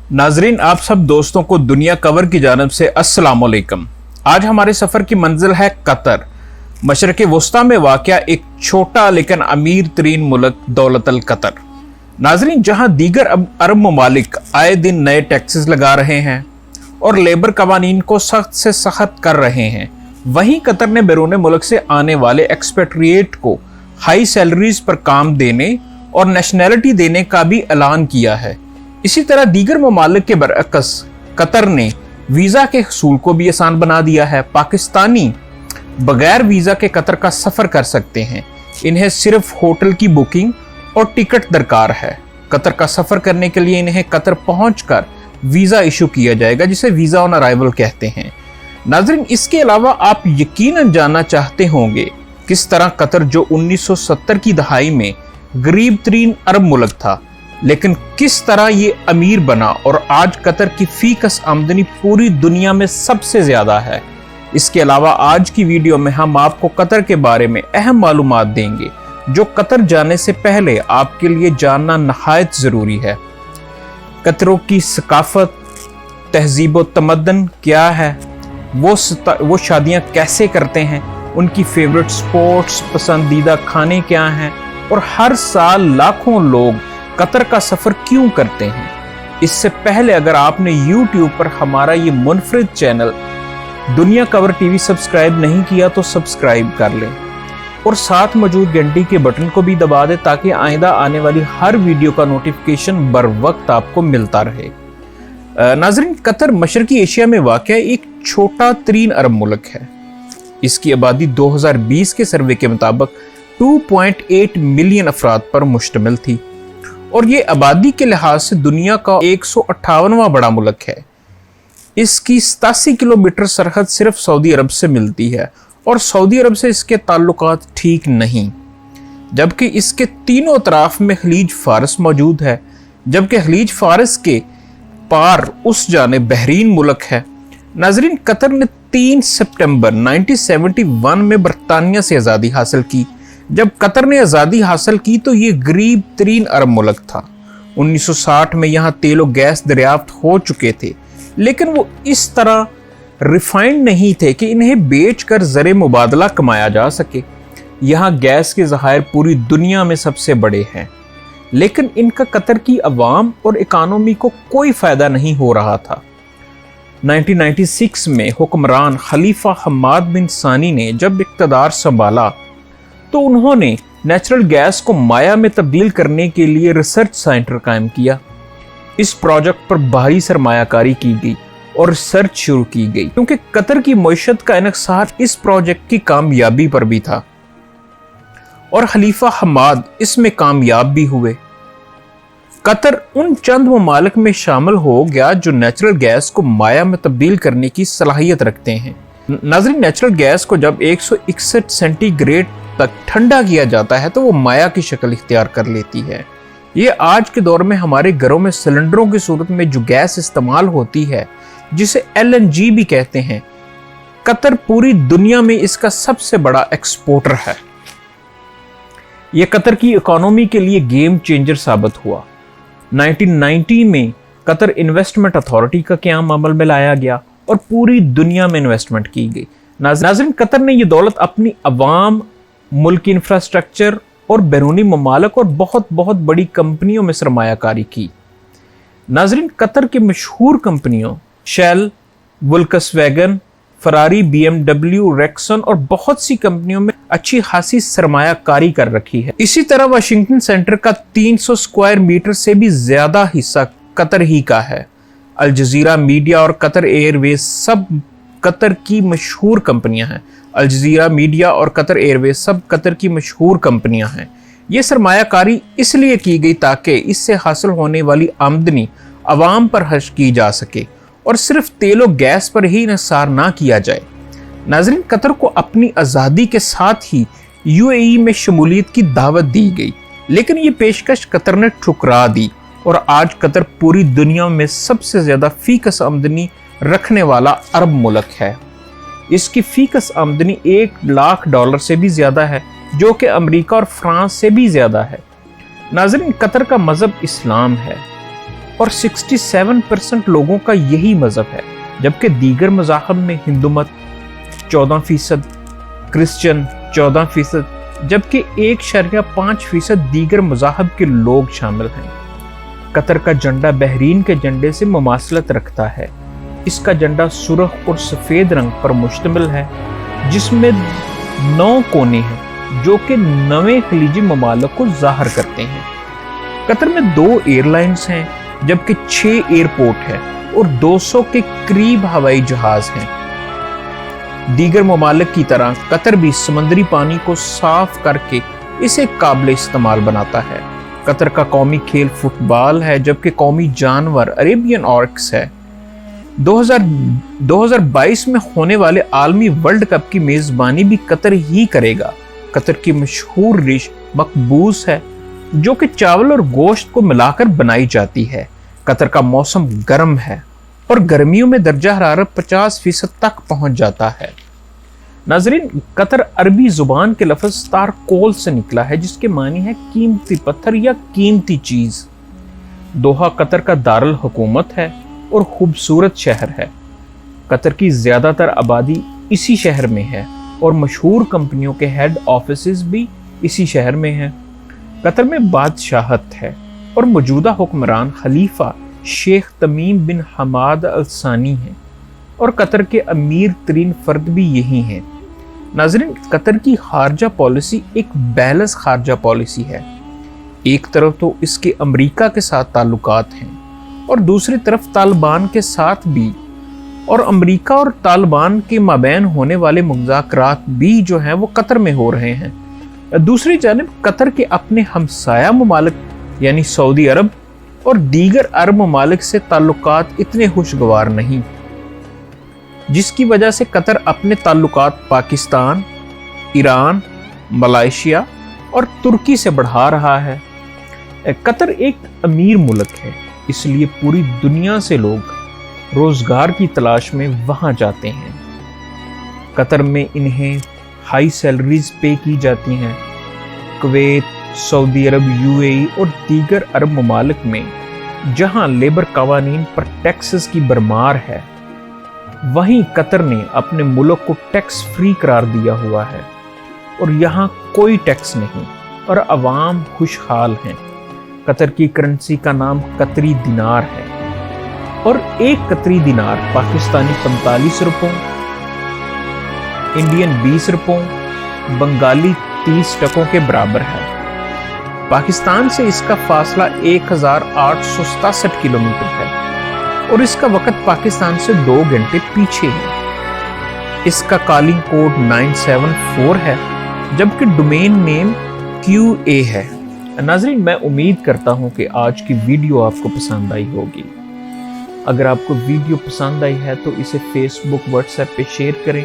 नाजरीन, आप सब दोस्तों को दुनिया कवर की जानिब से अस्सलाम वालेकुम। आज हमारे सफर की मंजिल है कतर। मशरक़ वस्ता में वाक़या एक छोटा लेकिन अमीर तरीन मुल्क दौलतल कतर। नाजरीन, जहां दीगर अरब ममालिक आए दिन नए टैक्सेस लगा रहे हैं और लेबर कवानीन को सख्त से सख्त कर रहे हैं, वहीं कतर ने बैरून मुल्क से आने वाले एक्सपेट्रिएट को हाई सैलरीज पर काम देने और नेशनैलिटी देने का भी ऐलान किया है। इसी तरह दीगर ममालिक के बरअक्स कतर ने वीज़ा के हसूल को भी आसान बना दिया है। पाकिस्तानी बगैर वीज़ा के कतर का सफ़र कर सकते हैं। इन्हें सिर्फ होटल की बुकिंग और टिकट दरकार है। कतर का सफ़र करने के लिए इन्हें कतर पहुंचकर वीज़ा इशू किया जाएगा, जिसे वीज़ा ऑन अराइवल कहते हैं। नाज़रीन, इसके अलावा आप यकीनन जानना चाहते होंगे किस तरह कतर, जो 1970 की दहाई में गरीब तरीन अरब मुल्क था, लेकिन किस तरह ये अमीर बना और आज कतर की फीकस आमदनी पूरी दुनिया में सबसे ज्यादा है। इसके अलावा आज की वीडियो में हम आपको कतर के बारे में अहम मालूमात देंगे जो कतर जाने से पहले आपके लिए जानना नहायत जरूरी है। कतरों की सकाफत, तहजीब व तमद्दन क्या है, वो शादियां कैसे करते हैं, उनकी फेवरेट स्पोर्ट्स, पसंदीदा खाने क्या हैं और हर साल लाखों लोग कतर का सफर क्यों करते हैं। इससे पहले अगर आपने YouTube पर हमारा ये मुनफरिद चैनल दुनिया कवर टीवी सब्सक्राइब नहीं किया तो सब्सक्राइब कर लें और साथ मौजूद घंटी के बटन को भी दबा दें ताकि आइंदा आने वाली हर वीडियो का नोटिफिकेशन बर वक्त आपको मिलता रहे। नाजरीन, कतर मशरकी एशिया में वाक़या एक छोटा तरीन अरब मुल्क है। इसकी आबादी 2020 के सर्वे के मुताबिक 2.8 मिलियन अफराद पर मुश्तमिल थी और ये आबादी के लिहाज से दुनिया का 158वां बड़ा मुल्क है। इसकी 87 किलोमीटर सरहद सिर्फ सऊदी अरब से मिलती है और सऊदी अरब से इसके ताल्लुकात ठीक नहीं, जबकि इसके तीनों तरफ में खलीज फारस मौजूद है, जबकि खलीज फारस के पार उस जाने बहरीन मुल्क है। नाजरीन, कतर ने 3 सितंबर 1971 में बरतानिया से आज़ादी हासिल की। जब कतर ने आज़ादी हासिल की तो ये गरीब तरीन अरब मुल्क था। 1960 में यहाँ तेल और गैस दरियाफ्त हो चुके थे, लेकिन वो इस तरह रिफाइंड नहीं थे कि इन्हें बेचकर ज़र मुबादला कमाया जा सके। यहाँ गैस के ज़खायर पूरी दुनिया में सबसे बड़े हैं, लेकिन इनका कतर की अवाम और इकानमी को कोई फ़ायदा नहीं हो रहा था। 1996 में हुक्मरान खलीफा हम्माद बिन सानी ने जब इक़्तिदार संभाला तो उन्होंने नेचुरल गैस को माया में तब्दील करने के लिए रिसर्च सेंटर कायम किया। इस प्रोजेक्ट पर भारी सरमायाकारी की गई और रिसर्च शुरू की गई, क्योंकि कतर की मईशत का इन्हिसार इस प्रोजेक्ट की कामयाबी पर भी था और खलीफा हम्माद इसमें कामयाब भी हुए। कतर उन चंद ममालिक में शामिल हो गया जो नेचुरल गैस को माया में तब्दील करने की सलाहियत रखते हैं। नाज़रीन, नेचुरल गैस को जब 161 सेंटीग्रेड तक ठंडा किया जाता है तो वो माया की शक्ल इख्तियार कर लेती है। ये आज के दौर में हमारे घरों में सिलेंडरों की सूरत में जो गैस इस्तेमाल होती है, जिसे LNG भी कहते हैं, कतर पूरी दुनिया में इसका सबसे बड़ा एक्सपोर्टर है। यह कतर की इकोनॉमी के लिए गेम चेंजर साबित हुआ। 1990 में कतर इन्वेस्टमेंट अथॉरिटी का क़याम अमल में लाया गया और पूरी दुनिया में इन्वेस्टमेंट की गई। नाज़रीन, कतर ने यह दौलत अपनी अवाम, मुल्की इंफ्रास्ट्रक्चर और बैरूनी ममालिक और बहुत बड़ी कंपनियों में सरमायाकारी की। नाज़रीन, कतर की मशहूर कंपनियों शेल, वोल्क्सवैगन, फरारी, BMW, रेक्सन और बहुत सी कंपनियों में अच्छी खासी सरमायाकारी कर रखी है। इसी तरह वाशिंगटन सेंटर का 300 स्क्वायर मीटर से भी ज्यादा हिस्सा कतर ही का है। अल जजीरा मीडिया और कतर एयरवेज सब कतर की मशहूर कंपनियां हैं। अल जजीरा मीडिया और कतर एयरवेज सब कतर की मशहूर कंपनियां हैं। ये सरमायाकारी इसलिए की गई ताकि इससे हासिल होने वाली आमदनी आवाम पर खर्च की जा सके और सिर्फ तेल और गैस पर ही इन्हिसार ना किया जाए। नाज़रीन, कतर को अपनी आज़ादी के साथ ही UAE में शमूलियत की दावत दी गई, लेकिन ये पेशकश कतर ने ठुकरा दी और आज कतर पूरी दुनिया में सबसे ज़्यादा फीकस आमदनी रखने वाला अरब मुल्क है। इसकी फीकस आमदनी $1 लाख से भी ज़्यादा है, जो कि अमेरिका और फ्रांस से भी ज़्यादा है। नाज़रीन, कतर का मज़हब इस्लाम है। और 67% लोगों का यही मजहब है, जबकि दीगर मज़ाहब में हिंदू मत 14%, क्रिश्चियन 14%, जबकि 1.5% दीगर मज़ाहब के लोग शामिल हैं। कतर का झंडा बहरीन के झंडे से मुमासलत रखता है। इसका झंडा सुर्ख और सफ़ेद रंग पर मुश्तमिल है, जिसमें 9 कोने हैं जो कि 9 खलीजी ममालिक को ज़ाहिर करते हैं। कतर में 2 एयरलाइंस हैं, जबकि 6 एयरपोर्ट हैं और 200 के करीब हवाई जहाज हैं। दीगर ममालिक की तरह कतर भी समंदरी पानी को साफ करके इसे काबिल इस्तेमाल बनाता है। कतर का कौमी खेल फुटबॉल है, जबकि कौमी जानवर अरेबियन ऑर्क्स है। 2022 में होने वाले आलमी वर्ल्ड कप की मेजबानी भी कतर ही करेगा। कतर की मशहूर डिश मकबूस है, जो कि चावल और गोश्त को मिलाकर बनाई जाती है। कतर का मौसम गर्म है और गर्मियों में दर्जा हरारत 50% तक पहुंच जाता है। नाजरीन, कतर अरबी जुबान के लफ्ज तारकोल से निकला है, जिसके मानी है कीमती पत्थर या कीमती चीज। दोहा कतर का दारुल हुकूमत है और खूबसूरत शहर है। कतर की ज्यादातर आबादी इसी शहर में है और मशहूर कंपनियों के हेड ऑफिसेज भी इसी शहर में हैं। कतर में बादशाहत है और मौजूदा हुक्मरान खलीफा शेख तमीम बिन हमाद अल सानी हैं और कतर के अमीर तरीन फर्द भी यही हैं। नाज़रीन, कतर की खारजा पॉलिसी एक बैलेंस खारजा पॉलिसी है। एक तरफ तो इसके अमेरिका के साथ ताल्लुकात हैं और दूसरी तरफ तालिबान के साथ भी, और अमेरिका और तालिबान के माबैन होने वाले मुज़ाकरात भी जो हैं वो कतर में हो रहे हैं। दूसरी जानिब कतर के अपने हमसाया ममालिक यानी सऊदी अरब और दीगर अरब ममालिक से ताल्लुकात इतने खुशगवार नहीं, जिसकी वजह से कतर अपने ताल्लुकात पाकिस्तान, ईरान, मलेशिया और तुर्की से बढ़ा रहा है। कतर एक अमीर मुल्क है, इसलिए पूरी दुनिया से लोग रोजगार की तलाश में वहां जाते हैं। कतर में इन्हें हाई सैलरीज पे की जाती हैं। कुवैत, सऊदी अरब, यूएई और दीगर अरब ममालिक में जहां लेबर कवानीन पर टैक्सेस की भरमार है, वहीं कतर ने अपने मुल्क को टैक्स फ्री करार दिया हुआ है और यहाँ कोई टैक्स नहीं और अवाम खुशहाल हैं। कतर की करेंसी का नाम कतरी दिनार है और एक कतरी दिनार पाकिस्तानी 45 रुपयों, इंडियन 20 रुपयों, बंगाली 30 टकों के बराबर है। पाकिस्तान से इसका फासला 1867 किलोमीटर है और इसका वक्त पाकिस्तान से 2 घंटे पीछे है। इसका कॉलिंग कोड 974 है, जबकि डोमेन नेम QA है। नाज़रीन, मैं उम्मीद करता हूं कि आज की वीडियो आपको पसंद आई होगी। अगर आपको वीडियो पसंद आई है तो इसे फेसबुक, व्हाट्सएप पे शेयर करें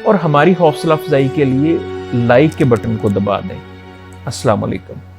और हमारी हौसला अफजाई के लिए लाइक के बटन को दबा दें। अस्सलाम वालेकुम।